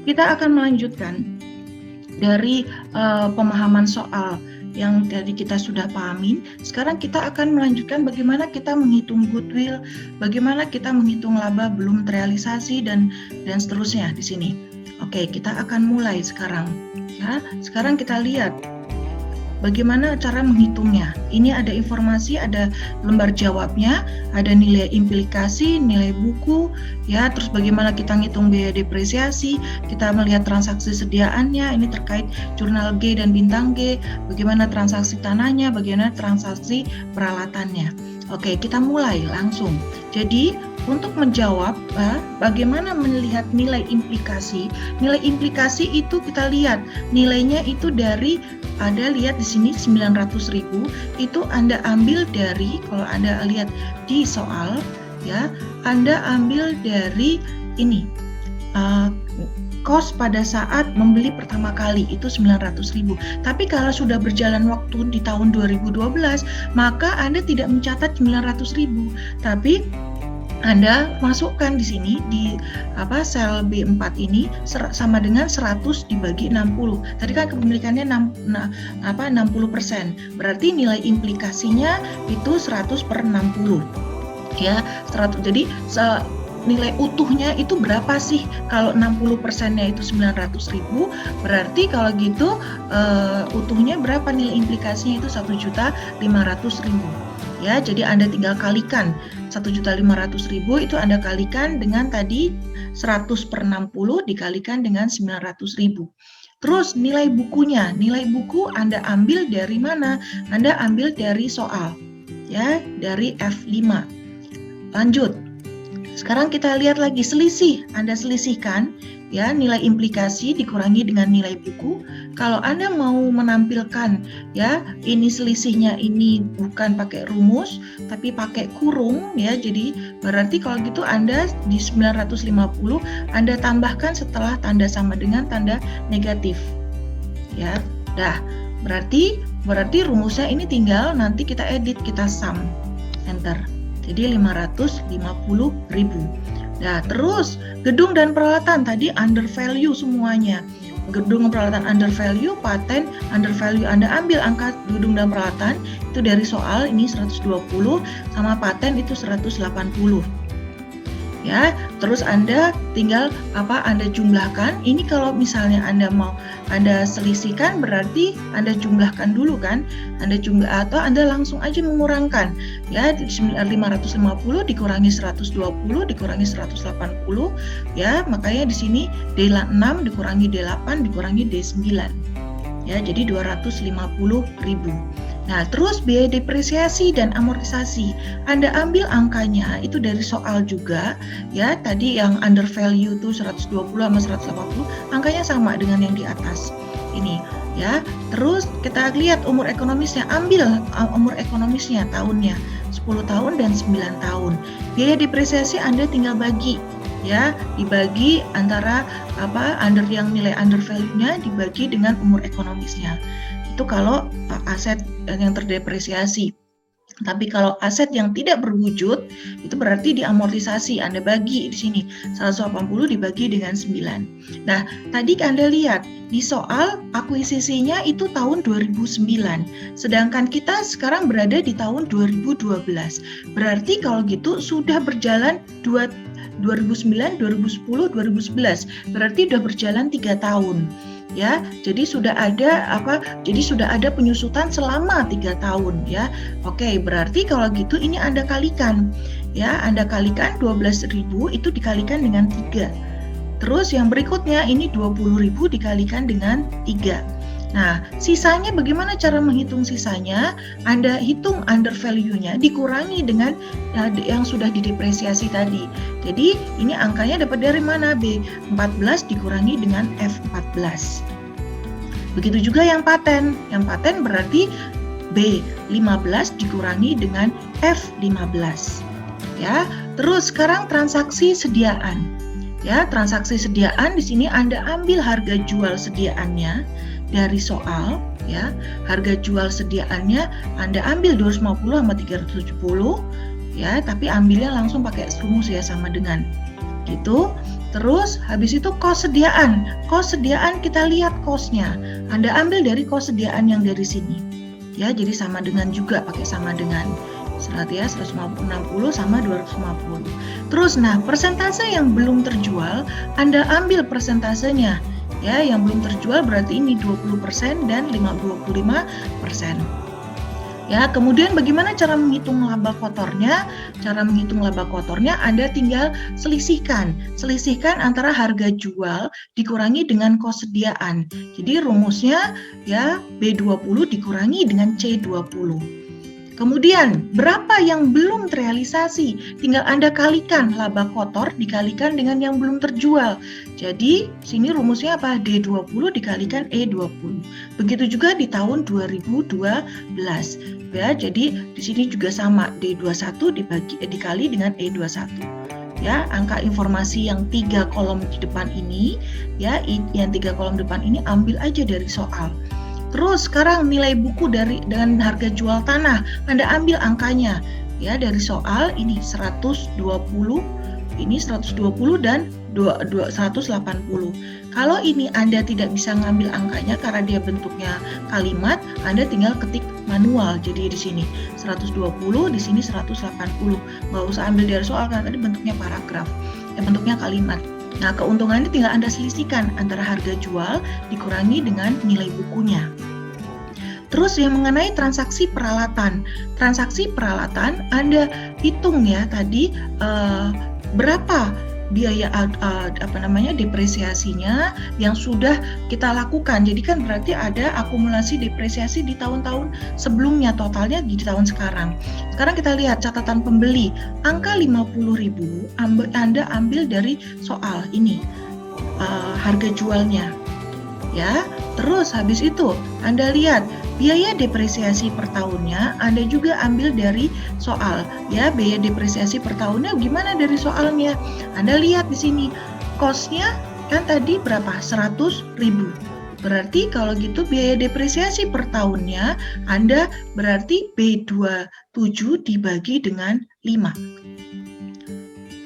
kita akan melanjutkan dari pemahaman soal yang tadi kita sudah pahamin. Sekarang kita akan melanjutkan bagaimana kita menghitung goodwill, bagaimana kita menghitung laba belum terrealisasi dan seterusnya di sini. Oke, kita akan mulai sekarang. Ya, sekarang kita lihat bagaimana cara menghitungnya. Ini ada informasi, ada lembar jawabnya, ada nilai implikasi, nilai buku, ya. Terus bagaimana kita ngitung biaya depresiasi, kita melihat transaksi sediaannya, ini terkait jurnal G dan bintang G, bagaimana transaksi tanahnya, bagaimana transaksi peralatannya. Oke, kita mulai langsung. Jadi, untuk menjawab bagaimana melihat nilai implikasi. Nilai implikasi itu kita lihat nilainya itu dari, ada lihat di sini 900.000 itu Anda ambil dari, kalau Anda lihat di soal ya, Anda ambil dari ini kos pada saat membeli pertama kali itu 900.000. Tapi kalau sudah berjalan waktu di tahun 2012, maka Anda tidak mencatat 900.000, tapi Anda masukkan di sini di sel B4 ini sama dengan 100 dibagi 60. Tadi kan kepemilikannya 60%. Berarti nilai implikasinya itu 100 per 60. Ya, 100. Jadi nilai utuhnya itu berapa sih? Kalau 60%-nya itu 900.000, berarti kalau gitu utuhnya berapa nilai implikasinya itu 1.500.000. Ya, jadi Anda tinggal kalikan 1.500.000 itu Anda kalikan dengan tadi 100 per 60 dikalikan dengan 900.000. Terus nilai bukunya, nilai buku Anda ambil dari mana? Anda ambil dari soal, ya, dari F5. Lanjut. Sekarang kita lihat lagi selisih. Anda selisihkan ya, nilai implikasi dikurangi dengan nilai buku. Kalau Anda mau menampilkan ya, ini selisihnya ini bukan pakai rumus tapi pakai kurung ya. Jadi berarti kalau gitu Anda di 950 Anda tambahkan setelah tanda sama dengan tanda negatif. Ya. Dah. Berarti rumusnya ini tinggal nanti kita edit, kita sum. Enter. Jadi 550.000. Nah, terus gedung dan peralatan tadi under value semuanya. Gedung dan peralatan under value, paten under value. Anda ambil angka gedung dan peralatan itu dari soal ini 120 sama paten itu 180. Ya, terus Anda tinggal Anda jumlahkan. Ini kalau misalnya Anda mau Anda selisihkan berarti Anda jumlahkan dulu kan. Anda jumlah atau Anda langsung aja mengurangkan. Ya, 550 dikurangi 120 dikurangi 180 ya, makanya di sini D6 dikurangi D8 dikurangi D9. Ya, jadi 250.000. Nah, terus biaya depresiasi dan amortisasi. Anda ambil angkanya itu dari soal juga, ya. Tadi yang under value itu 120 sama 180, angkanya sama dengan yang di atas. Ini, ya. Terus kita lihat umur ekonomisnya, ambil umur ekonomisnya tahunnya, 10 tahun dan 9 tahun. Biaya depresiasi Anda tinggal bagi, ya, dibagi antara yang nilai under value-nya dibagi dengan umur ekonomisnya. Itu kalau aset yang terdepresiasi. Tapi kalau aset yang tidak berwujud itu berarti diamortisasi. Anda bagi di sini 180 dibagi dengan 9. Nah, tadi Anda lihat di soal akuisisinya itu tahun 2009. Sedangkan kita sekarang berada di tahun 2012. Berarti kalau gitu sudah berjalan 2009, 2010, 2011. Berarti sudah berjalan 3 tahun. Ya, jadi sudah ada penyusutan selama 3 tahun ya. Oke, berarti kalau gitu ini Anda kalikan. Ya, Anda kalikan 12.000 itu dikalikan dengan 3. Terus yang berikutnya ini 20.000 dikalikan dengan 3. Nah, sisanya bagaimana cara menghitung sisanya? Anda hitung under value-nya dikurangi dengan yang sudah didepresiasi tadi. Jadi, ini angkanya dapat dari mana? B14 dikurangi dengan F14. Begitu juga yang paten. Yang paten berarti B15 dikurangi dengan F15. Ya, terus sekarang transaksi sediaan. Ya, transaksi sediaan di sini Anda ambil harga jual sediaannya dari soal, ya. Harga jual sediaannya Anda ambil 250 sama 370, ya, tapi ambilnya langsung pakai rumus ya sama dengan gitu. Terus habis itu kos sediaan. Kos sediaan kita lihat kosnya. Anda ambil dari kos sediaan yang dari sini. Ya, jadi sama dengan juga, pakai sama dengan. Ya, 160 sama 250. Terus persentase yang belum terjual Anda ambil persentasenya. Ya, yang belum terjual berarti ini 20% dan 25%. Ya, kemudian bagaimana cara menghitung laba kotornya? Cara menghitung laba kotornya Anda tinggal selisihkan antara harga jual dikurangi dengan kos sediaan. Jadi rumusnya ya B20 dikurangi dengan C20. Kemudian, berapa yang belum terrealisasi? Tinggal Anda kalikan laba kotor dikalikan dengan yang belum terjual. Jadi, sini rumusnya apa? D20 dikalikan E20. Begitu juga di tahun 2012. Ya, jadi di sini juga sama, D21 dikali dengan E21. Ya, angka informasi yang 3 kolom di depan ini, ya, yang 3 kolom depan ini ambil aja dari soal. Terus sekarang nilai buku dengan harga jual tanah, Anda ambil angkanya. Ya, dari soal ini 120, ini 120 dan 180. Kalau ini Anda tidak bisa ngambil angkanya karena dia bentuknya kalimat, Anda tinggal ketik manual. Jadi di sini 120, di sini 180. Nggak usah ambil dari soal karena tadi bentuknya paragraf, bentuknya kalimat. Nah, keuntungannya tinggal Anda selisihkan antara harga jual dikurangi dengan nilai bukunya. Terus yang mengenai transaksi peralatan. Transaksi peralatan Anda hitung ya tadi berapa biaya depresiasinya yang sudah kita lakukan. Jadi kan berarti ada akumulasi depresiasi di tahun-tahun sebelumnya, totalnya di tahun sekarang. Sekarang kita lihat catatan pembeli. Angka 50.000 Anda ambil dari soal ini. Harga jualnya. Ya. Terus habis itu Anda lihat biaya depresiasi per tahunnya Anda juga ambil dari soal. Ya, biaya depresiasi per tahunnya gimana dari soalnya? Anda lihat di sini kosnya kan tadi berapa? 100.000. Berarti kalau gitu biaya depresiasi per tahunnya Anda berarti B27 dibagi dengan 5.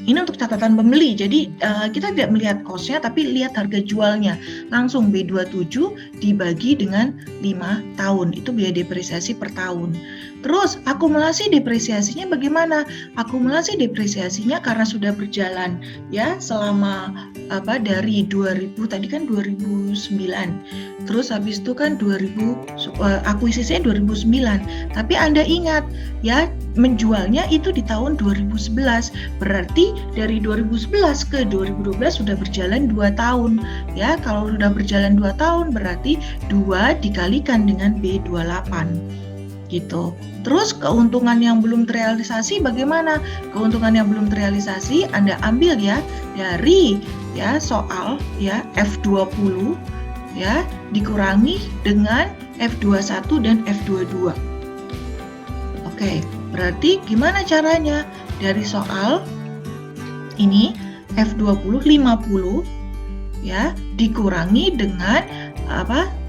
Ini untuk catatan pembeli, jadi kita tidak melihat kosnya tapi lihat harga jualnya. Langsung B27 dibagi dengan 5 tahun, itu biaya depresiasi per tahun. Terus akumulasi depresiasinya bagaimana? Akumulasi depresiasinya karena sudah berjalan ya selama dari 2000 tadi kan 2009. Terus habis itu kan akuisisinya 2009. Tapi Anda ingat ya menjualnya itu di tahun 2011. Berarti dari 2011 ke 2012 sudah berjalan 2 tahun. Ya, kalau sudah berjalan 2 tahun berarti 2 dikalikan dengan B28. Gitu. Terus keuntungan yang belum terrealisasi bagaimana? Keuntungan yang belum terrealisasi Anda ambil ya dari ya soal ya F20 ya dikurangi dengan F21 dan F22. Oke, berarti gimana caranya? Dari soal ini F20 50 ya dikurangi dengan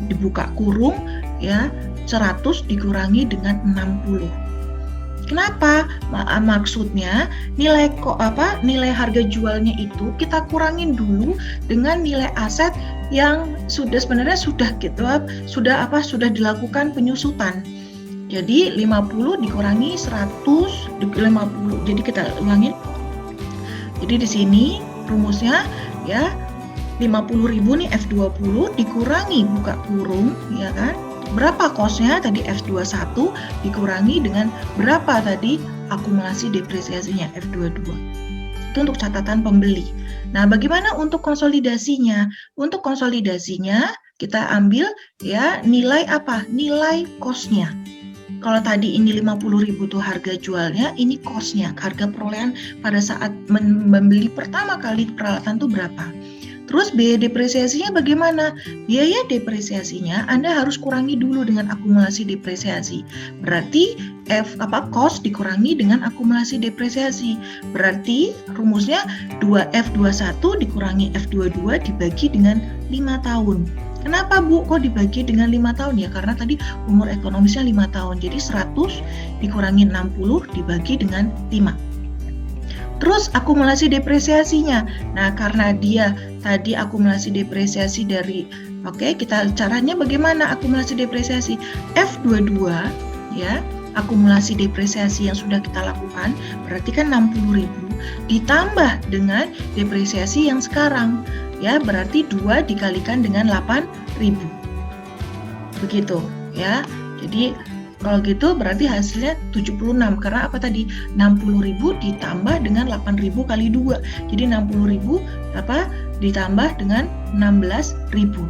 dibuka kurung ya 100 dikurangi dengan 60. Kenapa? Maksudnya nilai harga jualnya itu kita kurangin dulu dengan nilai aset yang sudah dilakukan penyusutan. Jadi 50 dikurangi 100 50. Jadi kita ulangin. Jadi di sini rumusnya ya 50.000 nih F20 dikurangi buka kurung ya kan. Berapa kosnya tadi F21 dikurangi dengan berapa tadi akumulasi depresiasinya F22. Itu untuk catatan pembeli. Nah, bagaimana untuk konsolidasinya? Untuk konsolidasinya kita ambil ya nilai Nilai kosnya. Kalau tadi ini 50.000 tuh harga jualnya, ini kosnya, harga perolehan pada saat membeli pertama kali peralatan tuh berapa? Terus biaya depresiasinya bagaimana? Biaya depresiasinya Anda harus kurangi dulu dengan akumulasi depresiasi. Berarti kos dikurangi dengan akumulasi depresiasi. Berarti rumusnya 2F21 dikurangi F22 dibagi dengan 5 tahun. Kenapa Bu kok dibagi dengan 5 tahun ya? Karena tadi umur ekonomisnya 5 tahun. Jadi 100 dikurangi 60 dibagi dengan 5. Terus akumulasi depresiasinya. Nah, karena dia tadi akumulasi depresiasi dari kita caranya bagaimana akumulasi depresiasi? F22 ya, akumulasi depresiasi yang sudah kita lakukan berarti kan 60.000 ditambah dengan depresiasi yang sekarang ya, berarti 2 dikalikan dengan 8.000. Begitu ya. Jadi kalau gitu berarti hasilnya 76 karena apa tadi? 60.000 ditambah dengan 8.000 kali 2. Jadi 60.000 ditambah dengan 16.000.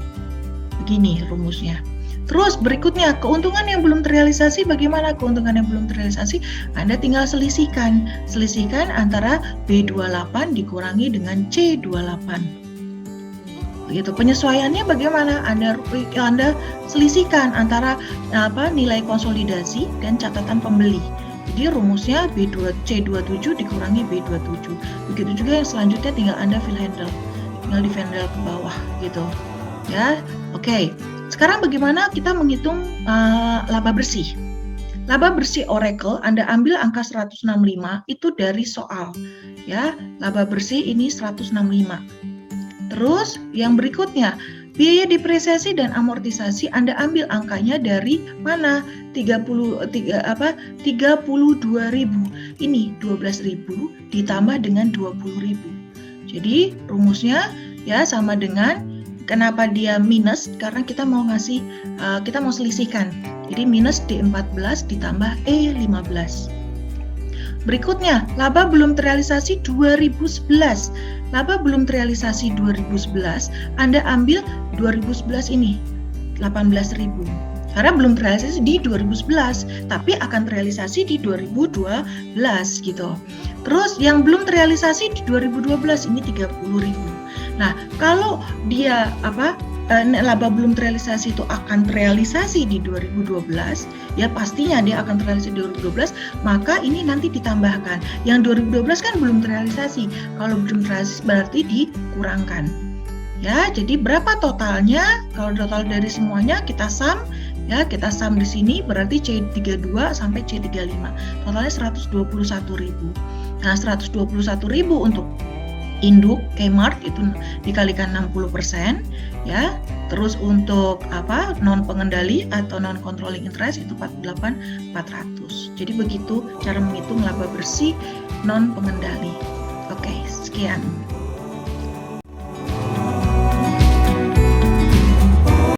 Begini rumusnya. Terus berikutnya, keuntungan yang belum terrealisasi bagaimana? Keuntungan yang belum terrealisasi Anda tinggal selisihkan. Selisihkan antara B28 dikurangi dengan C28. Begitu. Penyesuaiannya bagaimana? Anda selisihkan antara nilai konsolidasi dan catatan pembeli. Jadi rumusnya C27 dikurangi B27. Begitu juga yang selanjutnya tinggal Anda fill handle. Tinggal di handle ke bawah gitu. Ya. Oke. Sekarang bagaimana kita menghitung laba bersih? Laba bersih Oracle Anda ambil angka 165 itu dari soal. Ya, laba bersih ini 165. Terus yang berikutnya, biaya depresiasi dan amortisasi Anda ambil angkanya dari mana? 32.000. Ini 12.000 ditambah dengan 20.000. Jadi rumusnya ya sama dengan, kenapa dia minus? Karena kita mau selisihkan. Jadi minus D14 ditambah E15. Berikutnya, laba belum terrealisasi 2011. Laba belum terrealisasi 2011, Anda ambil 2011 ini, 18.000. Karena belum terrealisasi di 2011, tapi akan terrealisasi di 2012 gitu. Terus yang belum terrealisasi di 2012 ini 30.000. Nah, kalau dia laba belum terrealisasi itu akan terrealisasi di 2012, ya pastinya dia akan terrealisasi di 2012, maka ini nanti ditambahkan. Yang 2012 kan belum terrealisasi. Kalau belum terrealisasi berarti dikurangkan. Ya, jadi berapa totalnya? Kalau total dari semuanya kita sum, ya kita sum di sini berarti C32 sampai C35. Totalnya 121.000. Nah, 121.000 untuk induk Kmart itu dikalikan 60% ya. Terus untuk non pengendali atau non controlling interest itu 48.400. Jadi begitu cara menghitung laba bersih non pengendali. Oke, sekian.